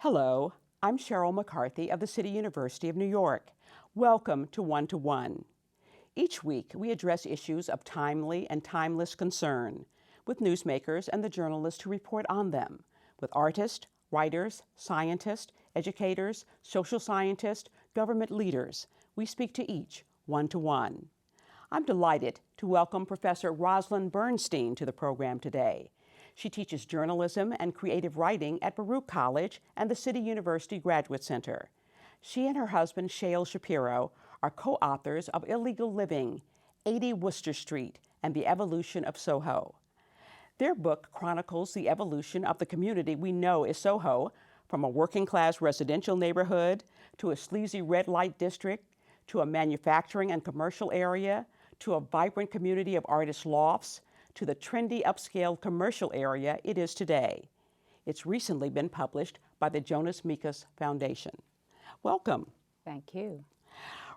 Hello, I'm Sheryl McCarthy of the City University of New York. Welcome to One. Each week, we address issues of timely and timeless concern with newsmakers and the journalists who report on them, with artists, writers, scientists, educators, social scientists, government leaders. We speak to each one. I'm delighted to welcome Professor Roslyn Bernstein to the program today. She teaches journalism and creative writing at Baruch College and the City University Graduate Center. She and her husband, Shael Shapiro, are co-authors of Illegal Living, 80 Wooster Street, and the Evolution of Soho. Their book chronicles the evolution of the community we know as Soho, from a working-class residential neighborhood to a sleazy red light district, to a manufacturing and commercial area, to a vibrant community of artist lofts, to the trendy upscale commercial area it is today. It's recently been published by the Jonas Mekas Foundation. Welcome. Thank you.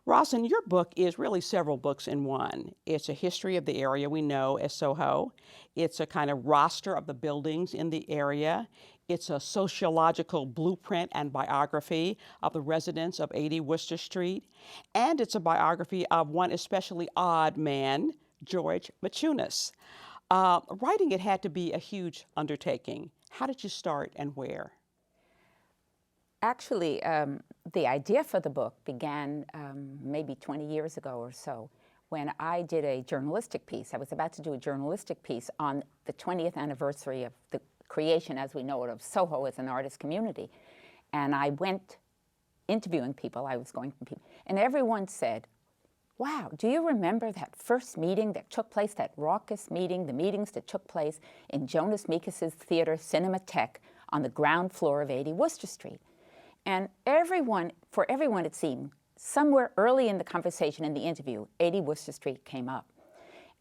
Roslyn, your book is really several books in one. It's a history of the area we know as Soho. It's a kind of roster of the buildings in the area. It's a sociological blueprint and biography of the residents of 80 Wooster Street. And it's a biography of one especially odd man, George Machunas. Writing it had to be a huge undertaking. How did you start and where? Actually, the idea for the book began maybe 20 years ago or so when I did a journalistic piece. I was about to do a journalistic piece on the 20th anniversary of the creation, as we know it, of Soho as an artist community. And I went interviewing people. I was going to people. And everyone said, wow, do you remember that first meeting that took place, that raucous meeting, the meetings that took place in Jonas Mekas' theater, Cinematheque, on the ground floor of 80 Wooster Street? And for everyone it seemed, somewhere early in the conversation, in the interview, 80 Wooster Street came up.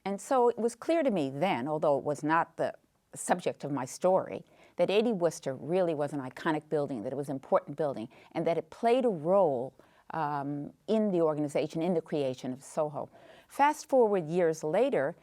And so it was clear to me then, although it was not the subject of my story, that 80 Wooster really was an iconic building, that it was an important building, and that it played a role in the organization, in the creation of Soho. Fast forward years later,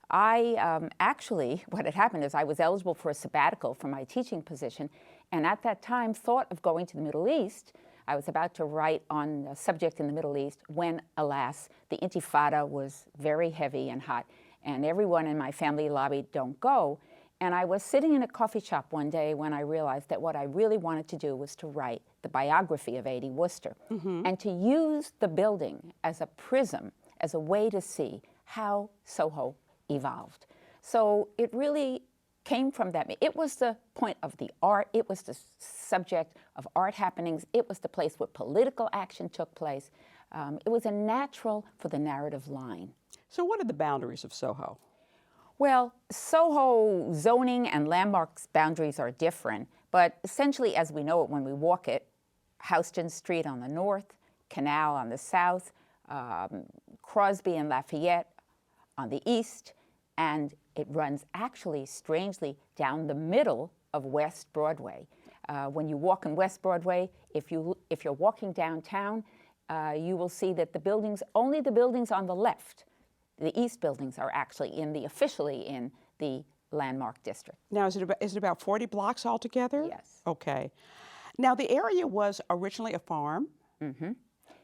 actually, what had happened is I was eligible for a sabbatical from my teaching position, and at that time thought of going to the Middle East. I was about to write on a subject in the Middle East when, alas, the Intifada was very heavy and hot, and everyone in my family lobbied, don't go. And I was sitting in a coffee shop one day when I realized that what I really wanted to do was to write the biography of 80 Wooster, and to use the building as a prism, as a way to see how Soho evolved. So it really came from that. It was the point of the art. It was the subject of art happenings. It was the place where political action took place. It was a natural for the narrative line. So what are the boundaries of Soho? Well, Soho zoning and landmarks boundaries are different, but essentially as we know it when we walk it, Houston Street on the north, Canal on the south, Crosby and Lafayette on the east, and it runs actually, strangely, down the middle of West Broadway. When you walk on West Broadway, if you're walking downtown, you will see that only the buildings on the left, the east buildings, are actually officially in the landmark district. Now, is it about 40 blocks altogether? Yes. Okay. Now, the area was originally a farm,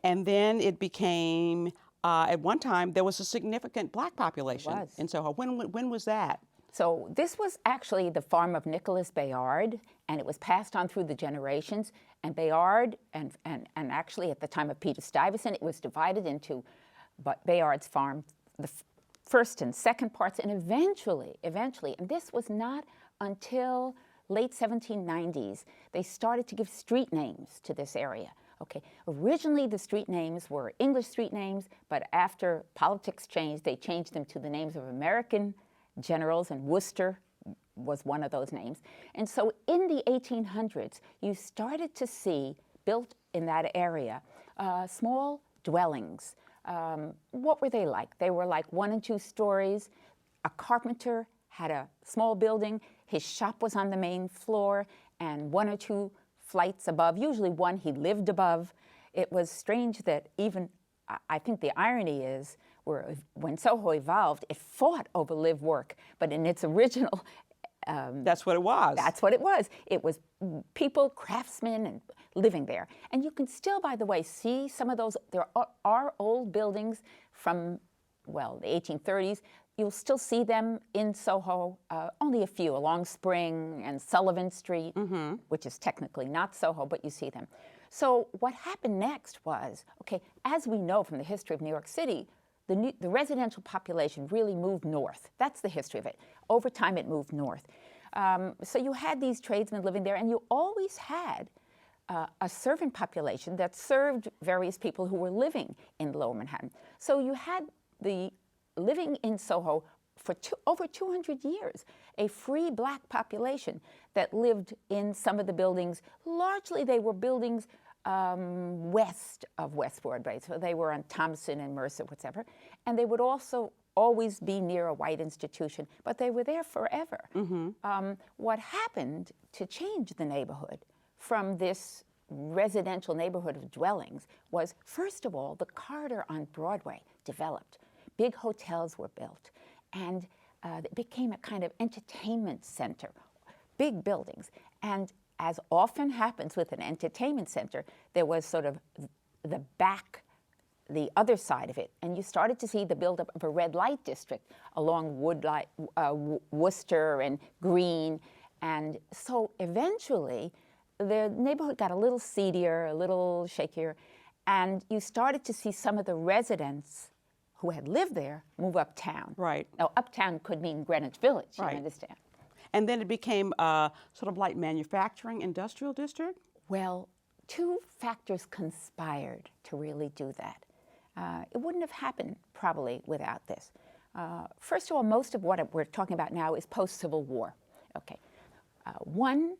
and then it became, at one time, there was a significant black population in Soho. When was that? So this was actually the farm of Nicholas Bayard, and it was passed on through the generations. And Bayard, and actually at the time of Peter Stuyvesant, it was divided into Bayard's farm, the first and second parts, and eventually, and this was not until late 1790s, they started to give street names to this area. Okay, originally the street names were English street names, but after politics changed, they changed them to the names of American generals, and Wooster was one of those names. And so in the 1800s, you started to see, built in that area, small dwellings. What were they like? They were like 1 and 2 stories. A carpenter had a small building. His shop was on the main floor, and 1 or 2 flights above, usually one he lived above. It was strange that even, I think the irony is, when Soho evolved, it fought over live-work, but in its original That's what it was. That's what it was. It was people, craftsmen, and living there. And you can still, by the way, see some of those. There are old buildings from, well, the 1830s. You'll still see them in Soho, only a few, along Spring and Sullivan Street, which is technically not Soho, but you see them. So what happened next was, okay, as we know from the history of New York City, the residential population really moved north. That's the history of it. Over time, it moved north. So you had these tradesmen living there, and you always had a servant population that served various people who were living in Lower Manhattan. So you had the living in Soho for over 200 years, a free black population that lived in some of the buildings. Largely, they were buildings west of West Broadway. So they were on Thompson and Mercer, whatever. And they would also always be near a white institution, but they were there forever. What happened to change the neighborhood from this residential neighborhood of dwellings was, first of all, the corridor on Broadway developed. Big hotels were built, and it became a kind of entertainment center, big buildings. And as often happens with an entertainment center, there was sort of the other side of it. And you started to see the buildup of a red light district along Wooster and Green. And so eventually, the neighborhood got a little seedier, a little shakier, and you started to see some of the residents who had lived there move uptown. Right. Now, uptown could mean Greenwich Village, Right. you understand? And then it became a sort of like manufacturing industrial district? Well, two factors conspired to really do that. It wouldn't have happened probably without this. First of all, most of what we're talking about now is post-Civil War. Okay. One,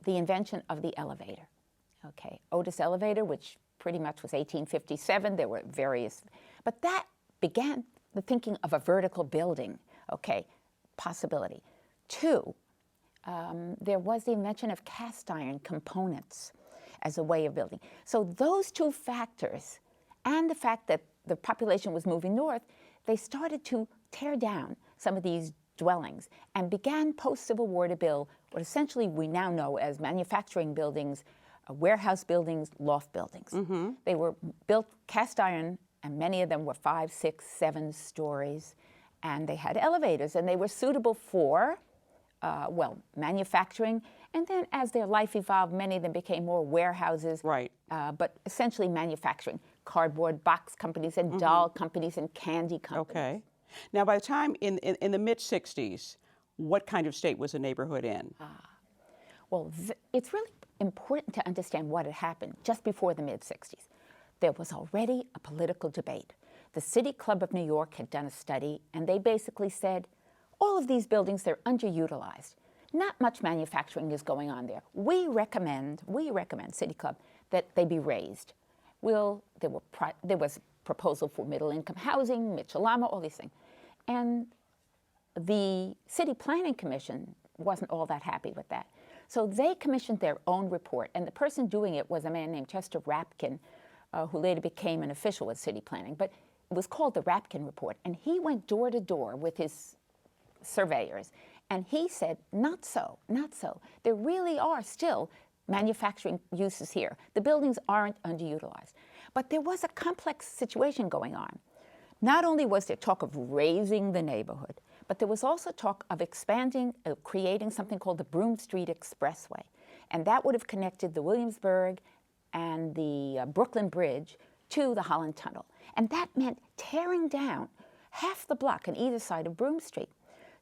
the invention of the elevator. Okay. Otis elevator, which pretty much was 1857. There were various, but that began the thinking of a vertical building. Okay. Possibility. Two, there was the invention of cast iron components as a way of building. So those two factors, and the fact that the population was moving north, they started to tear down some of these dwellings and began post-Civil War to build what essentially we now know as manufacturing buildings, warehouse buildings, loft buildings. They were built cast iron, and many of them were 5, 6, 7 stories, and they had elevators, and they were suitable for manufacturing. And then as their life evolved, many of them became more warehouses, Right. But essentially manufacturing. Cardboard box companies and doll companies and candy companies. Okay. Now, by the time in the mid-'60s, what kind of state was the neighborhood in? Well, it's really important to understand what had happened just before the mid-'60s. There was already a political debate. The City Club of New York had done a study, and they basically said, all of these buildings, they're underutilized. Not much manufacturing is going on there. We recommend, City Club, that they be raised. There was proposal for middle-income housing, Mitchell-Lama, all these things. And the City Planning Commission wasn't all that happy with that. So they commissioned their own report, and the person doing it was a man named Chester Rapkin, who later became an official with City Planning. But it was called the Rapkin Report, and he went door to door with his surveyors, and he said, not so, not so. There really are still manufacturing uses here. The buildings aren't underutilized. But there was a complex situation going on. Not only was there talk of raising the neighborhood, but there was also talk of expanding, creating something called the Broome Street Expressway. And that would have connected the Williamsburg and the Brooklyn Bridge to the Holland Tunnel. And that meant tearing down half the block on either side of Broome Street.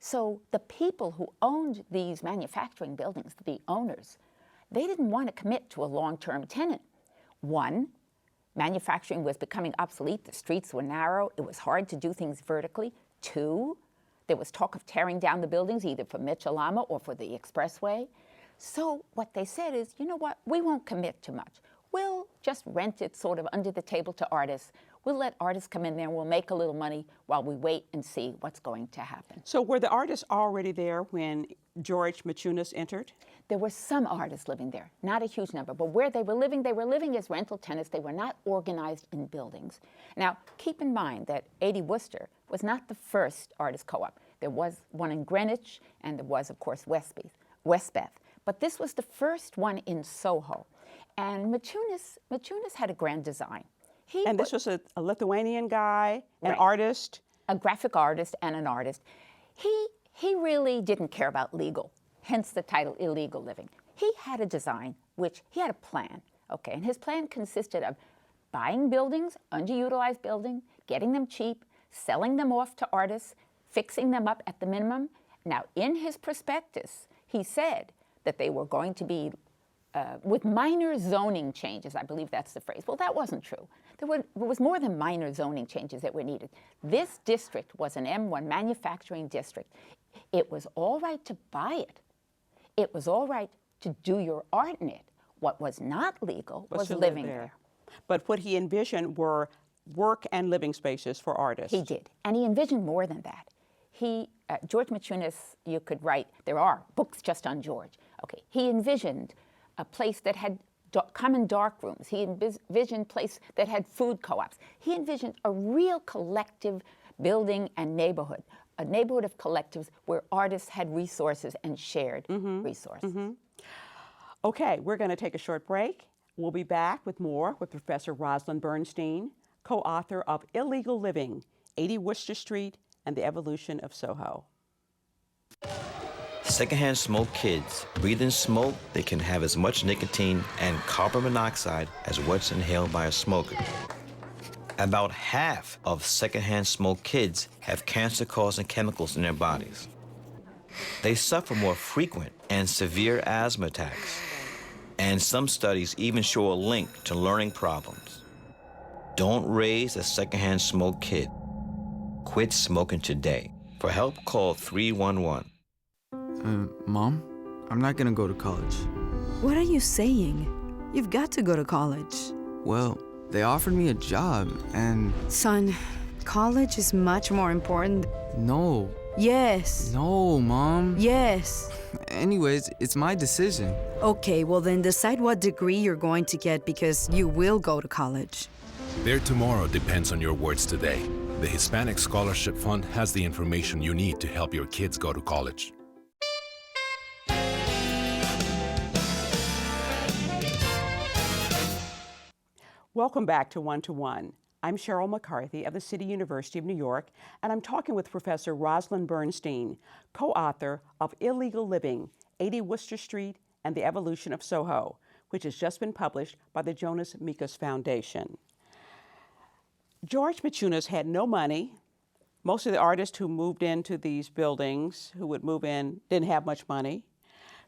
So the people who owned these manufacturing buildings, the owners, they didn't want to commit to a long-term tenant. One, manufacturing was becoming obsolete. The streets were narrow. It was hard to do things vertically. Two, there was talk of tearing down the buildings either for Mitchell-Lama or for the expressway. So what they said is, you know what, we won't commit too much. We'll just rent it sort of under the table to artists. We'll let artists come in there and we'll make a little money while we wait and see what's going to happen. So were the artists already there when George Maciunas entered? There were some artists living there, not a huge number, but where they were living as rental tenants. They were not organized in buildings. Now, keep in mind that 80 Wooster was not the first artist co-op. There was one in Greenwich, and there was, of course, Westbeth. But this was the first one in Soho. And Maciunas had a grand design. And this was a Lithuanian guy, an Right. artist. A graphic artist and an artist. He really didn't care about legal, hence the title Illegal Living. He had a design, which he had a plan, okay, and his plan consisted of buying buildings, underutilized building, getting them cheap, selling them off to artists, fixing them up at the minimum. Now, in his prospectus, he said that they were going to be with minor zoning changes. I believe that's the phrase. Well, that wasn't true. There was more than minor zoning changes that were needed. This district was an M1 manufacturing district. It was all right to buy it. It was all right to do your art in it. What was not legal was living there. But what he envisioned were work and living spaces for artists. He did. And he envisioned more than that. George Maciunas, you could write, there are books just on George. Okay, he envisioned a place that had common dark rooms. He envisioned a place that had food co-ops. He envisioned a real collective building and neighborhood, a neighborhood of collectives where artists had resources and shared resources. Okay, we're going to take a short break. We'll be back with more with Professor Roslyn Bernstein, co-author of Illegal Living, 80 Wooster Street and the Evolution of Soho. Secondhand smoke kids breathe in smoke that can have as much nicotine and carbon monoxide as what's inhaled by a smoker. About half of secondhand smoke kids have cancer-causing chemicals in their bodies. They suffer more frequent and severe asthma attacks, and some studies even show a link to learning problems. Don't raise a secondhand smoke kid. Quit smoking today. For help, call 311. Mom, I'm not gonna go to college. What are you saying? You've got to go to college. Well, they offered me a job and... Son, college is much more important. No. Yes. No, Mom. Yes. Anyways, it's my decision. Okay, well then decide what degree you're going to get because you will go to college. Their tomorrow depends on your words today. The Hispanic Scholarship Fund has the information you need to help your kids go to college. Welcome back to One to One. I'm Sheryl McCarthy of the City University of New York, and I'm talking with Professor Roslyn Bernstein, co-author of Illegal Living, 80 Wooster Street and the Evolution of Soho, which has just been published by the Jonas Mekas Foundation. George Maciunas had no money. Most of the artists who moved into these buildings, who would move in, didn't have much money.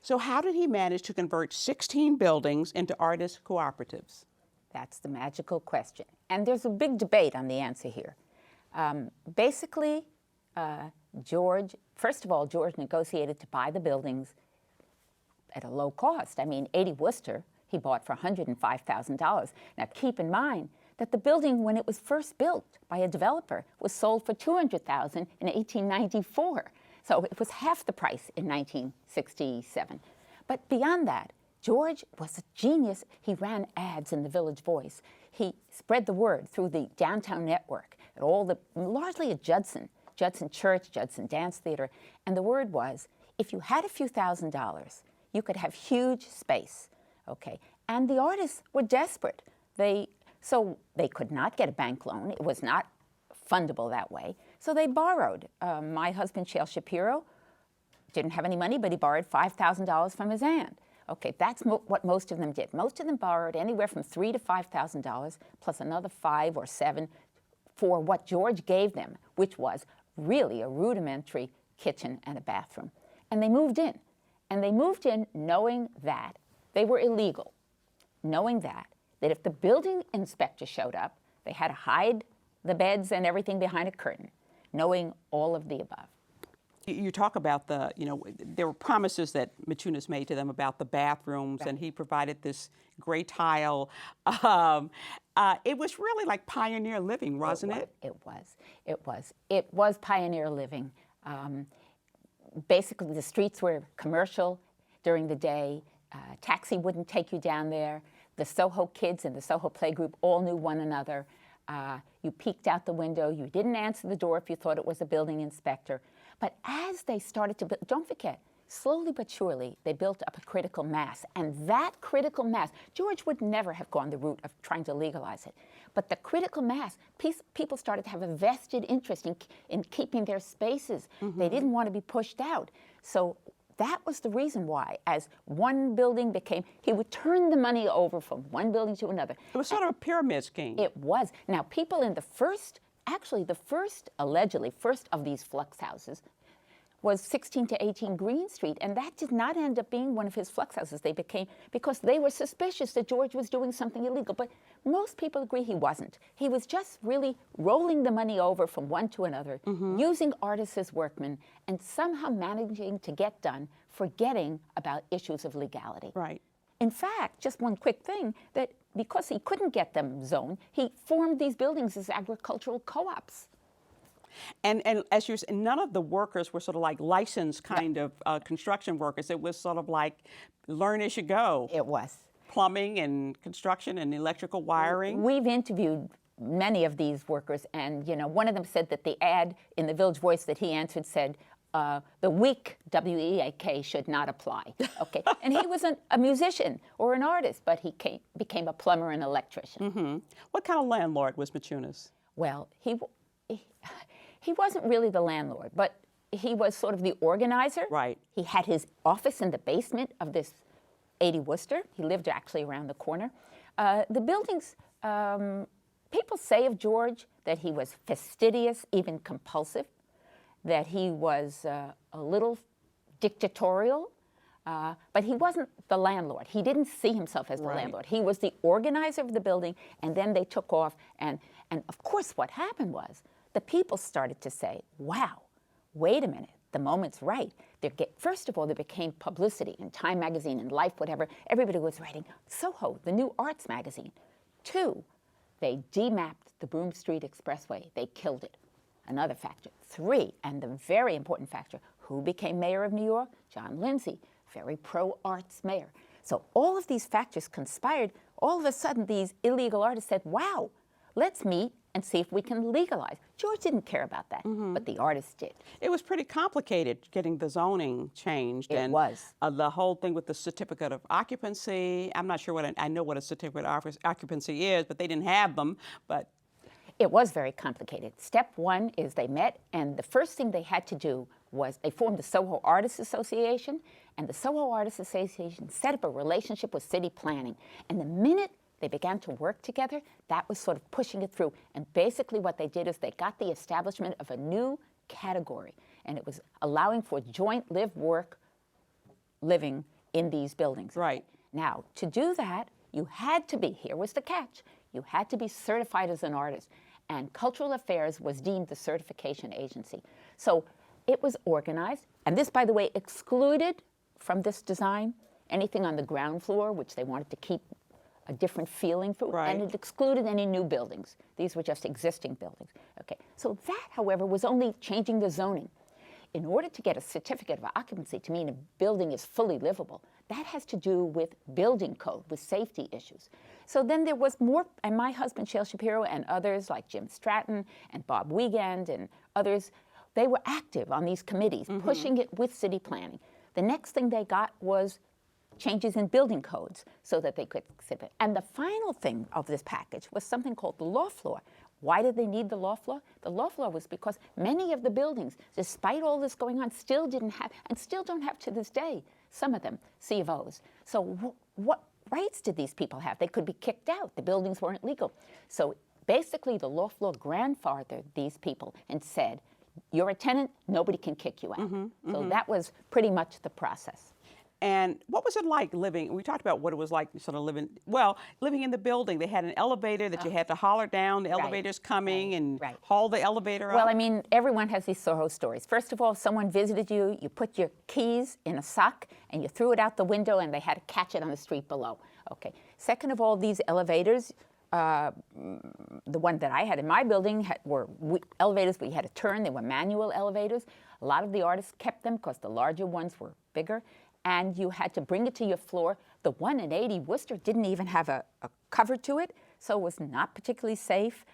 So how did he manage to convert 16 buildings into artist cooperatives? That's the magical question. And there's a big debate on the answer here. Basically, first of all, George negotiated to buy the buildings at a low cost. I mean, 80 Wooster, he bought for $105,000. Now, keep in mind that the building, when it was first built by a developer, was sold for $200,000 in 1894. So it was half the price in 1967. But beyond that, George was a genius. He ran ads in the Village Voice. He spread the word through the downtown network, largely at Judson Church, Judson Dance Theater. And the word was, if you had a few $1,000s, you could have huge space, okay? And the artists were desperate. So they could not get a bank loan. It was not fundable that way. So they borrowed. My husband, Shael Shapiro, didn't have any money, but he borrowed $5,000 from his aunt. Okay, that's what most of them did. Most of them borrowed anywhere from $3,000 to $5,000, plus another $5,000 or $7,000 for what George gave them, which was really a rudimentary kitchen and a bathroom. And they moved in. And they moved in knowing that they were illegal, knowing that if the building inspector showed up, they had to hide the beds and everything behind a curtain, knowing all of the above. You talk about there were promises that Maciunas made to them about the bathrooms, right. And he provided this gray tile. It was really like pioneer living, wasn't it? It was pioneer living. Basically, the streets were commercial during the day. Taxi wouldn't take you down there. The Soho kids and the Soho playgroup all knew one another. You peeked out the window. You didn't answer the door if you thought it was a building inspector. But as they started to build, don't forget, slowly but surely, they built up a critical mass. And that critical mass, George would never have gone the route of trying to legalize it. But the critical mass, people started to have a vested interest in keeping their spaces. They didn't want to be pushed out. So that was the reason why, as one building became, he would turn the money over from one building to another. It was sort of a pyramid scheme. It was. Now, people in the first, allegedly first of these flux houses, was 16 to 18 Green Street, and that did not end up being one of his flux houses. They became, because they were suspicious that George was doing something illegal, but most people agree he wasn't. He was just really rolling the money over from one to another, using artists as workmen, and somehow managing to get done, forgetting about issues of legality. Right. In fact, just one quick thing, that because he couldn't get them zoned, he formed these buildings as agricultural co-ops. And as you said, none of the workers were sort of like licensed kind of construction workers. It was sort of like learn as you go. It was. Plumbing and construction and electrical wiring. We've interviewed many of these workers, and one of them said that the ad in the Village Voice that he answered said, the weak, W-E-A-K, should not apply. Okay, and he wasn't a musician or an artist, but he became a plumber and electrician. What kind of landlord was Machunas? Well, he wasn't really the landlord, but he was sort of the organizer. Right. He had his office in the basement of this 80 Wooster. He lived actually around the corner. The buildings, people say of George that he was fastidious, even compulsive, that he was a little dictatorial, but he wasn't the landlord. He didn't see himself as the landlord. He was the organizer of the building, and then they took off. And of course, what happened was, the people started to say, wow, wait a minute, the moment's right. First of all, there became publicity in Time magazine and Life, whatever. Everybody was writing, Soho, the new arts magazine. 2, they demapped the Broome Street Expressway. They killed it. Another factor. 3, and the very important factor, who became mayor of New York? John Lindsay, very pro-arts mayor. So all of these factors conspired. All of a sudden, these illegal artists said, wow, let's meet and see if we can legalize. George didn't care about that, but the artists did. It was pretty complicated getting the zoning changed. It was. The whole thing with the certificate of occupancy. I'm not sure I know what a certificate of occupancy is, but they didn't have them. But it was very complicated. Step 1 is they met, and the first thing they had to do was they formed the Soho Artists Association, and the Soho Artists Association set up a relationship with city planning. And the minute they began to work together, that was sort of pushing it through. And basically what they did is they got the establishment of a new category, and it was allowing for joint live-work living in these buildings. Right. Now, to do that, you had to be, here was the catch, you had to be certified as an artist, and Cultural Affairs was deemed the certification agency. So it was organized, and this, by the way, excluded from this design anything on the ground floor, which they wanted to keep a different feeling for, and it excluded any new buildings. These were just existing buildings. Okay, so that, however, was only changing the zoning. In order to get a certificate of occupancy to mean a building is fully livable, that has to do with building code, with safety issues. So then there was more, and my husband, Shael Shapiro, and others like Jim Stratton and Bob Wiegand and others, they were active on these committees, pushing it with city planning. The next thing they got was changes in building codes so that they could exhibit. And the final thing of this package was something called the loft law. Why did they need the loft law? The loft law was because many of the buildings, despite all this going on, still didn't have, and still don't have to this day, some of them, C of Os. So what rights did these people have? They could be kicked out. The buildings weren't legal. So basically the loft law grandfathered these people and said, you're a tenant, nobody can kick you out. So that was pretty much the process. And what was it like living? We talked about what it was like sort of living in the building. They had an elevator that you had to holler down. The elevator's coming and haul the elevator up. Well, I mean, everyone has these Soho stories. First of all, if someone visited you, you put your keys in a sock and you threw it out the window and they had to catch it on the street below. Okay. Second of all, these elevators, the one that I had in my building were elevators we had to turn. They were manual elevators. A lot of the artists kept them because the larger ones were bigger. And you had to bring it to your floor. The one at 80 Wooster didn't even have a cover to it, so it was not particularly safe.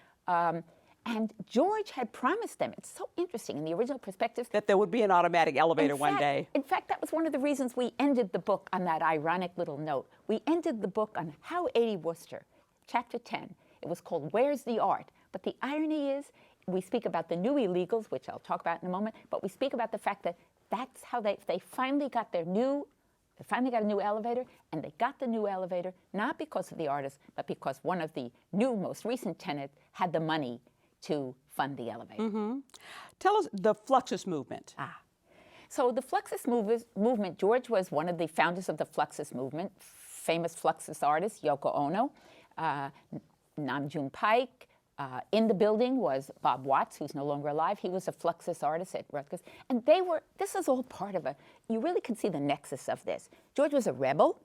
And George had promised them, it's so interesting in the original perspectives, That there would be an automatic elevator one day. In fact, that was one of the reasons we ended the book on that ironic little note. We ended the book on How 80 Wooster, chapter 10. It was called Where's the Art? But the irony is, we speak about the new illegals, which I'll talk about in a moment, but we speak about the fact that that's how they finally got their new, they finally got a new elevator, and they got the new elevator not because of the artist, but because one of the new, most recent tenants had the money to fund the elevator. Tell us the Fluxus movement. So the Fluxus movement, George was one of the founders of the Fluxus movement, famous Fluxus artist, Yoko Ono, Nam June Paik. In the building was Bob Watts, who's no longer alive. He was a Fluxus artist at Rutgers. And they were, this is all part of you really can see the nexus of this. George was a rebel.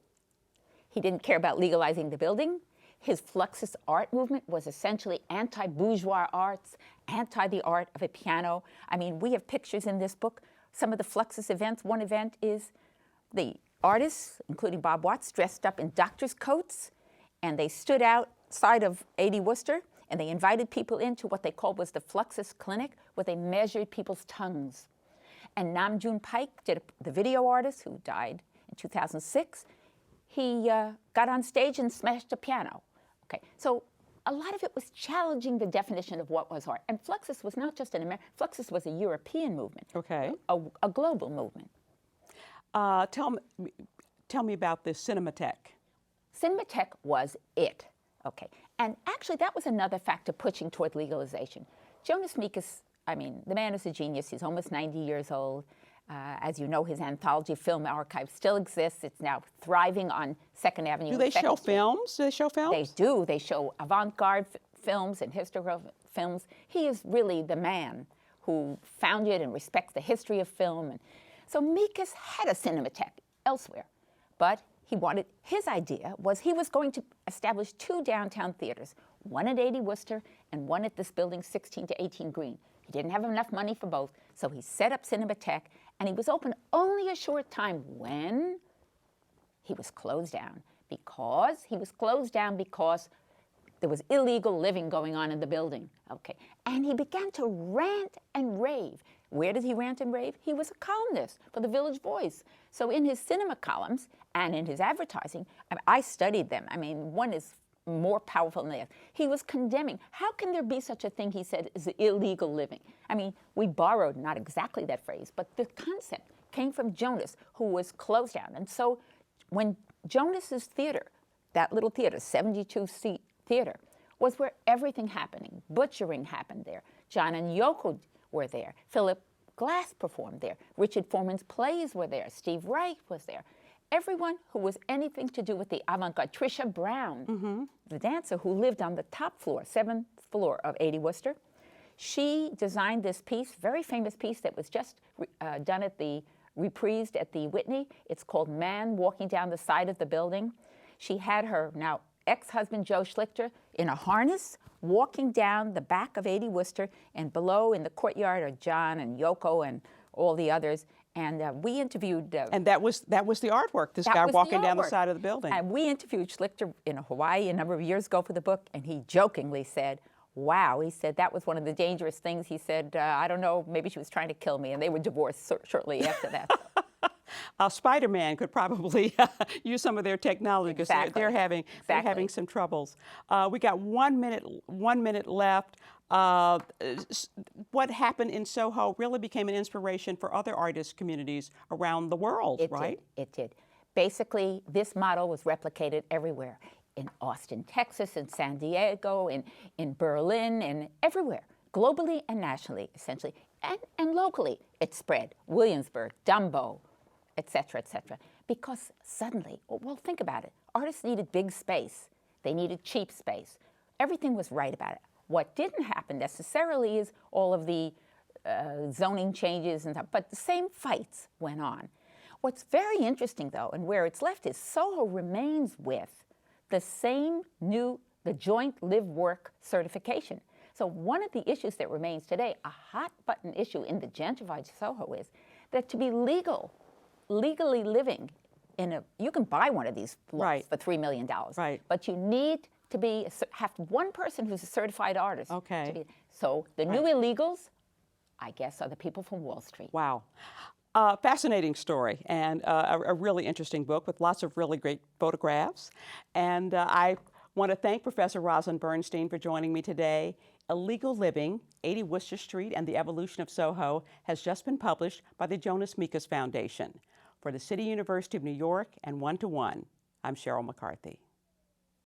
He didn't care about legalizing the building. His Fluxus art movement was essentially anti-bourgeois arts, anti the art of a piano. I mean, we have pictures in this book. Some of the Fluxus events, one event is the artists, including Bob Watts, dressed up in doctor's coats, and they stood outside of 80 Wooster, and they invited people into what they called was the Fluxus Clinic, where they measured people's tongues. And Nam June Paik, the video artist who died in 2006, he got on stage and smashed a piano. Okay, so a lot of it was challenging the definition of what was art. And Fluxus was not just an American, Fluxus was a European movement, Okay. a global movement. Tell me about the Cinematheque. Cinematheque was it. Okay, and actually that was another factor pushing toward legalization. Jonas Mekas, I mean, the man is a genius. He's almost 90 years old. As you know, his anthology film archive still exists. It's now thriving on 2nd Avenue. Do they show films? Do they show films? They do. They show avant-garde films and historical films. He is really the man who founded and respects the history of film. And so Mekas had a Cinematheque elsewhere, but his idea was he was going to establish 2 downtown theaters, one at 80 Wooster and one at this building 16 to 18 Green. He didn't have enough money for both, so he set up Cinematheque, and he was open only a short time when he was closed down. Because there was illegal living going on in the building. Okay, and he began to rant and rave. Where did he rant and rave? He was a columnist for the Village Voice. So in his cinema columns and in his advertising, I studied them. I mean, one is more powerful than the other. He was condemning. How can there be such a thing, he said, as illegal living? I mean, we borrowed not exactly that phrase, but the concept came from Jonas, who was closed down. And so when Jonas's theater, that little theater, 72-seat theater, was where everything happening. Butchering happened there. John and Yoko were there. Philip Glass performed there. Richard Foreman's plays were there. Steve Reich was there. Everyone who was anything to do with the avant-garde, Trisha Brown, the dancer who lived on the top floor, 7th floor of 80 Wooster, she designed this piece, very famous piece that was just done at the, reprised at the Whitney. It's called Man Walking Down the Side of the Building. She had her now ex-husband Joe Schlichter in a harness walking down the back of 80 Wooster, and below in the courtyard are John and Yoko and all the others. And we interviewed... and that was the artwork, this guy walking down the side of the building. And we interviewed Schlichter in Hawaii a number of years ago for the book, and he jokingly said, wow, he said, that was one of the dangerous things. He said, I don't know, maybe she was trying to kill me, and they were divorced shortly after that. Spider-Man could probably use some of their technology because they're having some troubles. We got 1 minute left. What happened in Soho really became an inspiration for other artist communities around the world, right? It did. Basically, this model was replicated everywhere. In Austin, Texas, in San Diego, in Berlin, and everywhere. Globally and nationally, essentially. And locally, it spread. Williamsburg, Dumbo, et cetera, because suddenly, well, think about it. Artists needed big space. They needed cheap space. Everything was right about it. What didn't happen necessarily is all of the zoning changes, but the same fights went on. What's very interesting, though, and where it's left is Soho remains with the same the joint live-work certification. So one of the issues that remains today, a hot-button issue in the gentrified Soho, is that to be legally living you can buy one of these lofts for $3 million, right. but you need to be have one person who's a certified artist. Okay. So the new illegals, I guess, are the people from Wall Street. Wow. Fascinating story, and a really interesting book with lots of really great photographs. And I want to thank Professor Roslyn Bernstein for joining me today. Illegal Living, 80 Wooster Street and the Evolution of Soho has just been published by the Jonas Mekas Foundation. For the City University of New York and 1 to 1, I'm Sheryl McCarthy.